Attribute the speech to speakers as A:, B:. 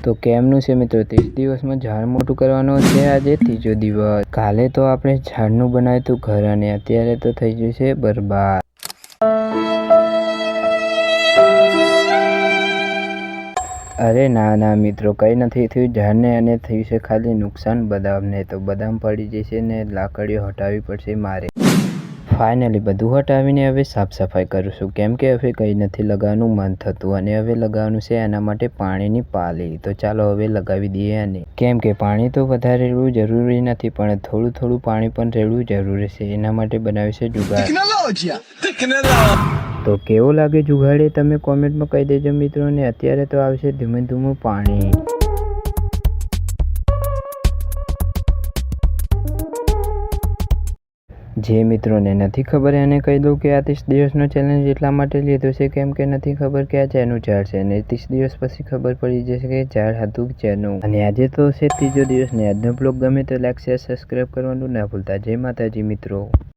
A: તો કેમનું છે મિત્રો? 30 દિવસમાં ઝાડ મોટું કરવાનું છે આજે ત્રીજો દિવસ। કાલે તો આપણે ઝાડનું બનાવ્યું હતું ઘર અને અત્યારે તો થઈ ગયું છે બરબાદ। અરે ના મિત્રો, કંઈ નથી થયું ઝાડને અને થયું છે ખાલી નુકસાન બદામને। તો બદામ પડી જશે ને લાકડીઓ હટાવવી પડશે મારે। ફાઇનલી બધું હટાવીને હવે સાફ સફાઈ કરું છું, કેમ કે હવે કંઈ નથી લગાવવાનું મન થતું અને હવે લગાવવાનું છે એના માટે પાણીની પાલી। તો ચાલો હવે લગાવી દઈએ આને, કેમ કે પાણી તો વધારે રેડવું જરૂરી નથી પણ થોડું પાણી પણ રેડવું જરૂરી છે। એના માટે બનાવ્યું છે જુગાડ। તો કેવો લાગે જુગાડ એ તમે કોમેન્ટમાં કહી દેજો મિત્રો। ને અત્યારે તો આવશે ધીમું પાણી। જે મિત્રોને નથી ખબર એને કહી દઉં કે આ 30 દિવસનો ચેલેન્જ એટલા માટે લીધો છે કેમ કે નથી ખબર કે આ શેનું ઝાડ છે અને 30 દિવસ પછી ખબર પડી જશે કે ઝાડ હતું શેનું। અને આજે તો છે ત્રીજો દિવસ ને આજનો બ્લોગ ગમે તો લાઈક શેર સબસ્ક્રાઈબ કરવાનું ના ભૂલતા। જય માતાજી મિત્રો।